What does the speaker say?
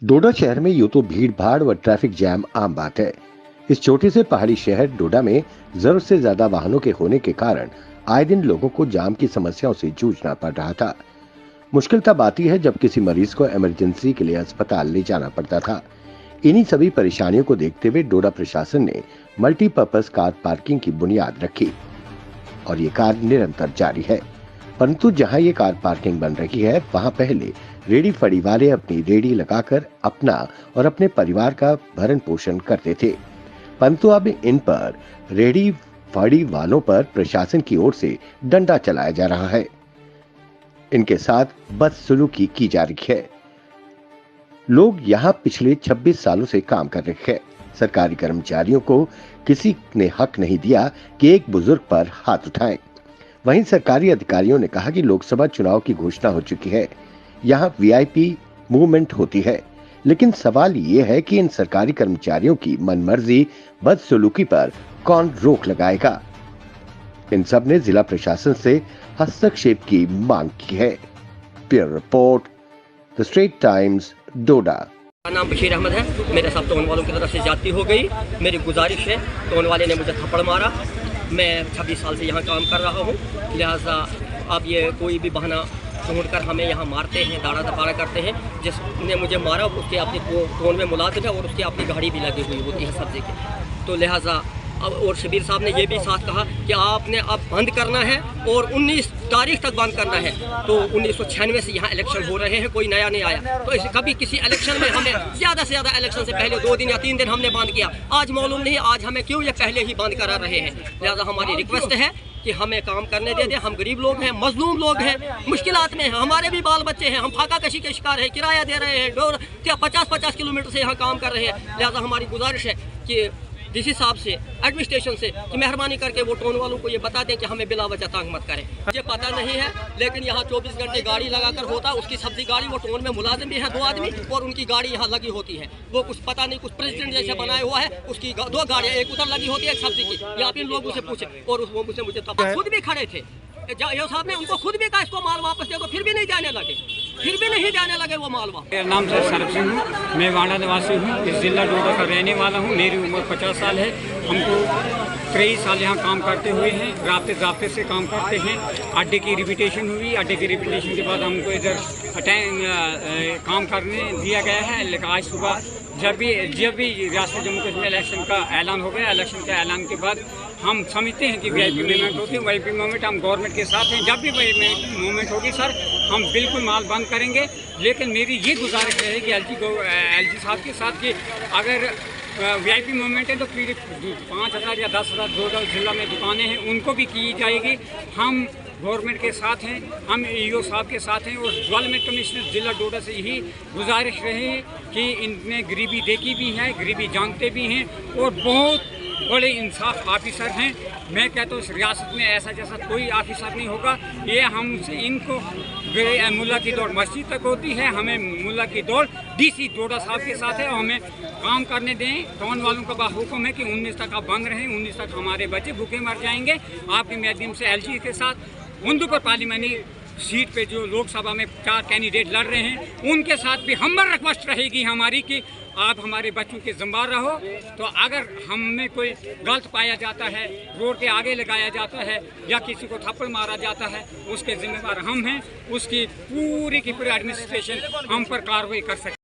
डोडा शहर में यूं तो भीड़ भाड़ व ट्रैफिक जैम आम बात है। इस छोटे से पहाड़ी शहर डोडा में जरूरत से ज्यादा वाहनों के होने के कारण आए दिन लोगों को जाम की समस्याओं से जूझना पड़ रहा था। मुश्किल तब आती है जब किसी मरीज को इमरजेंसी के लिए अस्पताल ले जाना पड़ता था। इन्हीं सभी परेशानियों को देखते हुए डोडा प्रशासन ने मल्टीपर्पज कार पार्किंग की बुनियाद रखी और ये कार्य निरंतर जारी है। परंतु जहां ये कार पार्किंग बन रही है, वहां पहले रेडी फड़ी वाले अपनी रेडी लगाकर अपना और अपने परिवार का भरण पोषण करते थे, परंतु अब इन पर रेडी फड़ी वालों पर प्रशासन की ओर से डंडा चलाया जा रहा है। इनके साथ बदसलूकी की जा रही है। लोग यहां पिछले 26 सालों से काम कर रहे हैं। सरकारी कर्मचारियों को किसी ने हक नहीं दिया कि एक बुजुर्ग पर हाथ उठाएं। वहीं सरकारी अधिकारियों ने कहा कि लोकसभा चुनाव की घोषणा हो चुकी है, यहां वीआईपी मूवमेंट होती है, लेकिन सवाल ये है कि इन सरकारी कर्मचारियों की मनमर्जी बदसलूकी पर कौन रोक लगाएगा। इन सब ने जिला प्रशासन से हस्तक्षेप की मांग की है। Bureau report, the straight times, Doda. मेरा नाम बशीर अहमद है। मेरे साथ टोन वालों की तरफ से ज्यादती हो गई। मेरी गुजारिश है, टोन वाले ने मुझे थप्पड़ मारा। मैं 26 साल से यहाँ काम कर रहा हूँ, लिहाजा अब ये कोई भी बहाना ढूंढकर हमें यहाँ मारते हैं, दाड़ा दपाड़ा करते हैं। जिसने मुझे मारा उसके अपने टोन में मुलाजिम है और उसकी अपनी गाड़ी भी लगी हुई होती है सब्जी की। तो लिहाजा अब और शबीर साहब ने ये भी साथ कहा कि आपने अब बंद करना है और 19 तारीख तक बंद करना है। तो 1996 से यहाँ इलेक्शन हो रहे हैं, कोई नया नहीं आया। तो कभी किसी इलेक्शन में हमें ज़्यादा से ज़्यादा इलेक्शन से पहले 2 दिन या 3 दिन हमने बंद किया। आज मालूम नहीं आज हमें क्यों ये पहले ही बंद करा रहे हैं। लिहाजा हमारी रिक्वेस्ट है कि हमें काम करने दे दें। हम गरीब लोग हैं, मजलूम लोग हैं, मुश्किलात में हैं, हमारे भी बाल बच्चे हैं, हम फाका कशी के शिकार हैं, किराया दे रहे हैं, 50-50 किलोमीटर से यहाँ काम कर रहे हैं। लिहाजा हमारी गुजारिश है कि डीसी साहब से, एडमिनिस्ट्रेशन से कि मेहरबानी करके वो टोन वालों को ये बता दें कि हमें बिला वजह तंग मत करें। मुझे पता नहीं है, लेकिन यहाँ 24 घंटे गाड़ी लगाकर होता है। उसकी सब्जी गाड़ी, वो टोन में मुलाजिम भी है 2 आदमी, और उनकी गाड़ी यहाँ लगी होती है। वो कुछ पता नहीं, कुछ प्रेसिडेंट जैसे बनाया हुआ है, उसकी 2 गाड़ियाँ, एक उधर लगी होती है, एक सब्जी की। यहाँ पे लोगों से पूछे और वो मुझे खुद भी खड़े थे। यो साहब ने उनको खुद भी कहा इसको माल वापस दे दो, फिर भी नहीं जाने लगे, वो माल वापस। मेरा नाम सरफ सिंह हूँ, मैं वाड़ा निवासी हूँ, इस जिला डोडा का रहने वाला हूँ। मेरी उम्र 50 साल है। हमको 23 साल यहाँ काम करते हुए हैं, राब्ते से काम करते हैं। अड्डे की रिपीटेशन हुई, अड्डे की रिपीटेशन के बाद हमको इधर काम करने दिया गया है। लेकिन आज सुबह जब भी रियासत जम्मू कश्मीर इलेक्शन का ऐलान हो गया, इलेक्शन के ऐलान के बाद हम समझते हैं कि वीआईपी मूवमेंट होती है। वीआईपी मूवमेंट हम गवर्नमेंट के साथ हैं। जब भी वीआईपी मूवमेंट होगी सर, हम बिल्कुल माल बंद करेंगे। लेकिन मेरी ये गुजारिश रहेगी एलजी साहब के साथ कि अगर वीआईपी मूवमेंट है तो फिर 5,000 या 10,000 डोडा जिला में दुकानें हैं, उनको भी की जाएगी। हम गवर्नमेंट के साथ हैं, हम ईओ साहब के साथ हैं और डेवलपमेंट कमिश्नर जिला डोडा से यही गुजारिश रही कि इनने गरीबी देखी भी है, गरीबी जानते भी हैं और बहुत बड़े इंसाफ ऑफिसर हैं। मैं कहता हूँ इस रियासत में ऐसा जैसा कोई ऑफिसर नहीं होगा। ये हमसे इनको मुल्ला की दौड़ मस्जिद तक होती है, हमें मुल्ला की दौड़ डीसी डोडा साहब के साथ है और हमें काम करने दें। टाउन वालों का बाहुकुम है कि 19 तक आप बंद रहें, 19 तक हमारे बच्चे भूखे मर जाएंगे। आपके माध्यम से एलजी के साथ उर्दू पर पार्लियामानी सीट पे जो लोकसभा में 4 कैंडिडेट लड़ रहे हैं, उनके साथ भी हम्बर रिक्वेस्ट रहेगी हमारी कि आप हमारे बच्चों के जिम्मेदार रहो। तो अगर हमें कोई गलत पाया जाता है, रोड के आगे लगाया जाता है या किसी को थप्पड़ मारा जाता है, उसके जिम्मेदार हम हैं। उसकी पूरी की पूरी एडमिनिस्ट्रेशन हम पर कार्रवाई कर सकती है।